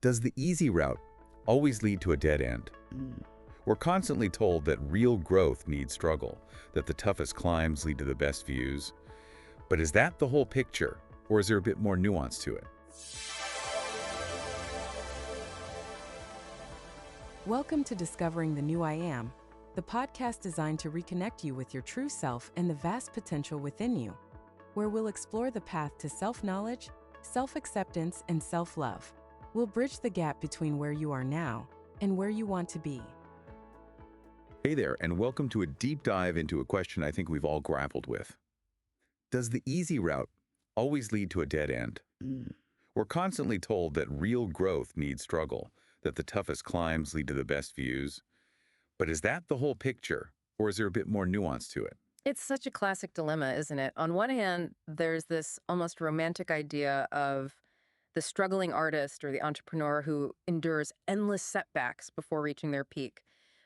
Does the easy route always lead to a dead end? We're constantly told that real growth needs struggle, that the toughest climbs lead to the best views. But is that the whole picture, or is there a bit more nuance to it? Welcome to Discovering the New I Am, the podcast designed to reconnect you with your true self and the vast potential within you, where we'll explore the path to self-knowledge, self-acceptance, and self-love. We'll bridge the gap between where you are now and where you want to be. Hey there, and welcome to a deep dive into a question I think we've all grappled with. Does the easy route always lead to a dead end? We're constantly told that real growth needs struggle, that the toughest climbs lead to the best views. But is that the whole picture, or is there a bit more nuance to it? It's such a classic dilemma, isn't it? On one hand, there's this almost romantic idea of the struggling artist or the entrepreneur who endures endless setbacks before reaching their peak.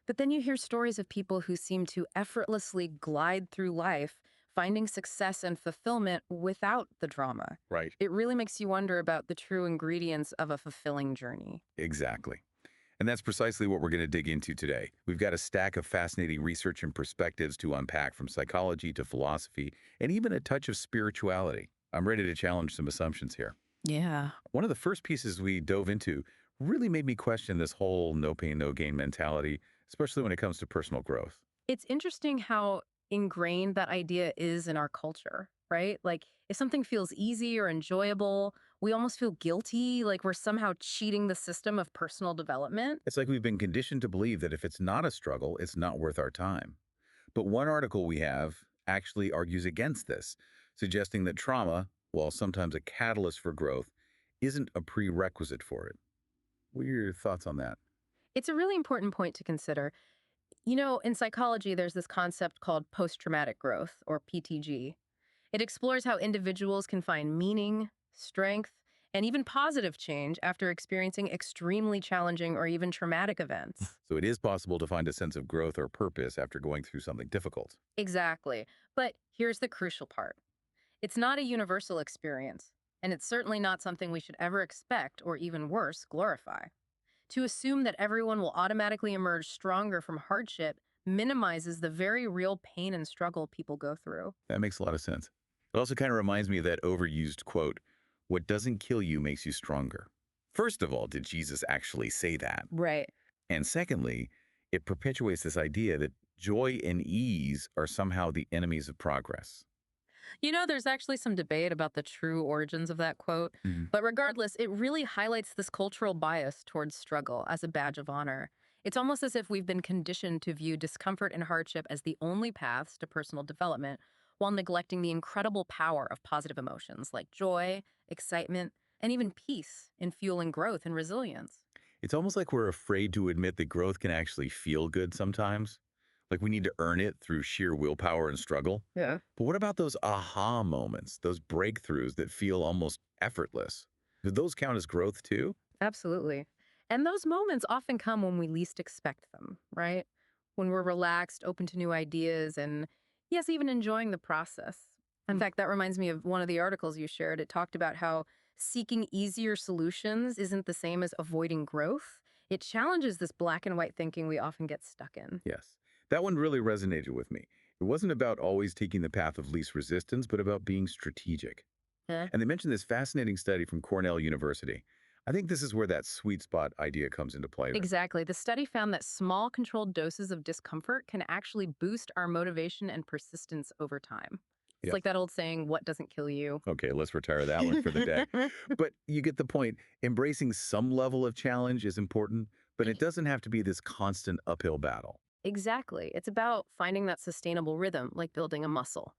But then you hear stories of people who seem to effortlessly glide through life, finding success and fulfillment without the drama. Right. It really makes you wonder about the true ingredients of a fulfilling journey. Exactly. And that's precisely what we're going to dig into today. We've got a stack of fascinating research and perspectives to unpack, from psychology to philosophy, and even a touch of spirituality. I'm ready to challenge some assumptions here. Yeah. One of the first pieces we dove into really made me question this whole no pain, no gain mentality, especially when it comes to personal growth. It's interesting how ingrained that idea is in our culture, right? Like, if something feels easy or enjoyable, we almost feel guilty, like we're somehow cheating the system of personal development. It's like we've been conditioned to believe that if it's not a struggle, it's not worth our time. But one article we have actually argues against this, suggesting that trauma, while sometimes a catalyst for growth, isn't a prerequisite for it. What are your thoughts on that? It's a really important point to consider. You know, in psychology, there's this concept called post-traumatic growth, or PTG. It explores how individuals can find meaning, strength, and even positive change after experiencing extremely challenging or even traumatic events. So it is possible to find a sense of growth or purpose after going through something difficult. Exactly. But here's the crucial part. It's not a universal experience, and it's certainly not something we should ever expect, or even worse, glorify. To assume that everyone will automatically emerge stronger from hardship minimizes the very real pain and struggle people go through. That makes a lot of sense. It also kind of reminds me of that overused quote, "What doesn't kill you makes you stronger." First of all, did Jesus actually say that? Right. And secondly, it perpetuates this idea that joy and ease are somehow the enemies of progress. You know, there's actually some debate about the true origins of that quote, Mhm. but regardless, it really highlights this cultural bias towards struggle as a badge of honor. It's almost as if we've been conditioned to view discomfort and hardship as the only paths to personal development, while neglecting the incredible power of positive emotions like joy, excitement, and even peace in fueling growth and resilience. It's almost like we're afraid to admit that growth can actually feel good sometimes. Like we need to earn it through sheer willpower and struggle. Yeah. But what about those aha moments, those breakthroughs that feel almost effortless? Do those count as growth too? Absolutely. And those moments often come when we least expect them, right? When we're relaxed, open to new ideas, and yes, even enjoying the process. In fact, that reminds me of one of the articles you shared. It talked about how seeking easier solutions isn't the same as avoiding growth. It challenges this black and white thinking we often get stuck in. Yes. That one really resonated with me. It wasn't about always taking the path of least resistance, but about being strategic. Huh? And they mentioned this fascinating study from Cornell University. I think this is where that sweet spot idea comes into play. Exactly. The study found that small, controlled doses of discomfort can actually boost our motivation and persistence over time. It's Yes. like that old saying, what doesn't kill you? Okay, let's retire that one for the day. But you get the point. Embracing some level of challenge is important, but it doesn't have to be this constant uphill battle. Exactly. It's about finding that sustainable rhythm, like building a muscle.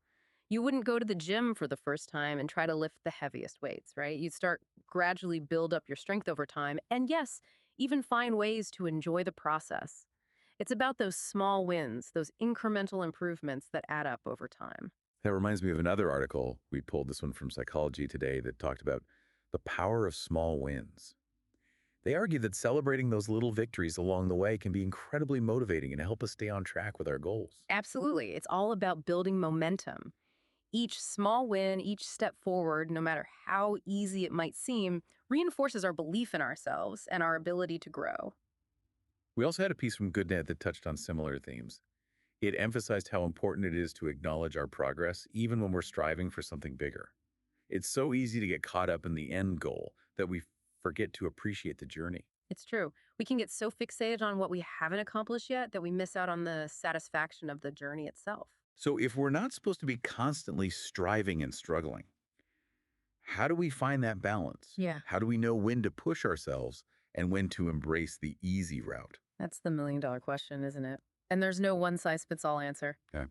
You wouldn't go to the gym for the first time and try to lift the heaviest weights, right? You'd start gradually build up your strength over time. And yes, even find ways to enjoy the process. It's about those small wins, those incremental improvements that add up over time. That reminds me of another article. We pulled this one from Psychology Today that talked about the power of small wins. They argue that celebrating those little victories along the way can be incredibly motivating and help us stay on track with our goals. Absolutely. It's all about building momentum. Each small win, each step forward, no matter how easy it might seem, reinforces our belief in ourselves and our ability to grow. We also had a piece from GoodNet that touched on similar themes. It emphasized how important it is to acknowledge our progress, even when we're striving for something bigger. It's so easy to get caught up in the end goal that we forget to appreciate the journey. It's true. We can get so fixated on what we haven't accomplished yet that we miss out on the satisfaction of the journey itself. So, if we're not supposed to be constantly striving and struggling, how do we find that balance? Yeah. How do we know when to push ourselves and when to embrace the easy route? That's the million-dollar question, isn't it? And there's no one-size-fits-all answer. Okay.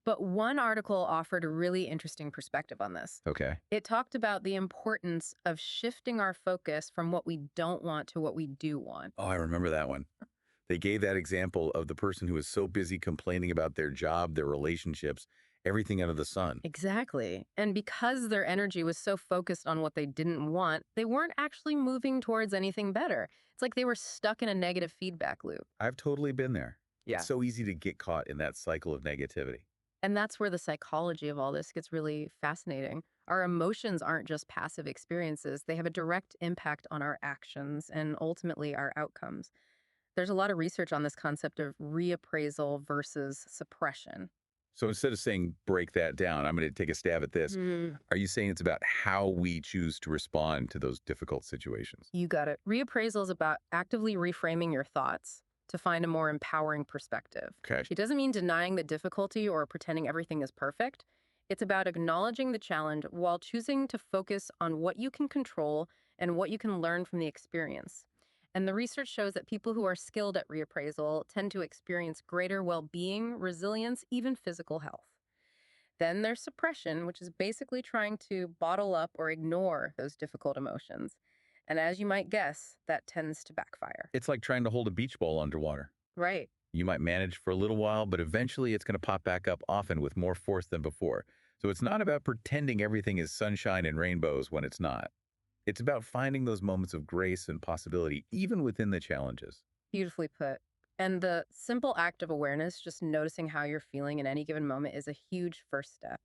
But one article offered a really interesting perspective on this. Okay. It talked about the importance of shifting our focus from what we don't want to what we do want. Oh, I remember that one. They gave that example of the person who was so busy complaining about their job, their relationships, everything under the sun. Exactly. And because their energy was so focused on what they didn't want, they weren't actually moving towards anything better. It's like they were stuck in a negative feedback loop. I've totally been there. Yeah. It's so easy to get caught in that cycle of negativity. And that's where the psychology of all this gets really fascinating. Our emotions aren't just passive experiences, they have a direct impact on our actions and ultimately our outcomes. There's a lot of research on this concept of reappraisal versus suppression. So instead of saying break that down, I'm going to take a stab at this. Are you saying it's about how we choose to respond to those difficult situations? You got it. Reappraisal is about actively reframing your thoughts to find a more empowering perspective. Okay. It doesn't mean denying the difficulty or pretending everything is perfect. It's about acknowledging the challenge while choosing to focus on what you can control and what you can learn from the experience. And the research shows that people who are skilled at reappraisal tend to experience greater well-being, resilience, even physical health. Then there's suppression, which is basically trying to bottle up or ignore those difficult emotions. And as you might guess, that tends to backfire. It's like trying to hold a beach ball underwater. Right. You might manage for a little while, but eventually it's going to pop back up, often with more force than before. So it's not about pretending everything is sunshine and rainbows when it's not. It's about finding those moments of grace and possibility, even within the challenges. Beautifully put. And the simple act of awareness, just noticing how you're feeling in any given moment, is a huge first step.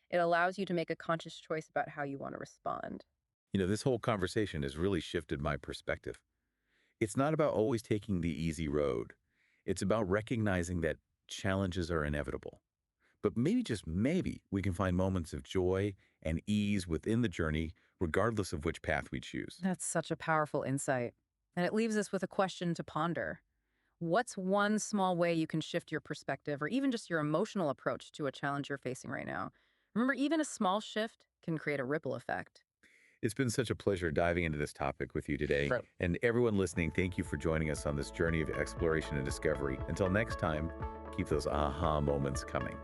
It allows you to make a conscious choice about how you want to respond. You know, this whole conversation has really shifted my perspective. It's not about always taking the easy road. It's about recognizing that challenges are inevitable. But maybe, just maybe, we can find moments of joy and ease within the journey, regardless of which path we choose. That's such a powerful insight. And it leaves us with a question to ponder. What's one small way you can shift your perspective or even just your emotional approach to a challenge you're facing right now? Remember, even a small shift can create a ripple effect. It's been such a pleasure diving into this topic with you today. Right. And everyone listening, thank you for joining us on this journey of exploration and discovery. Until next time, keep those aha moments coming.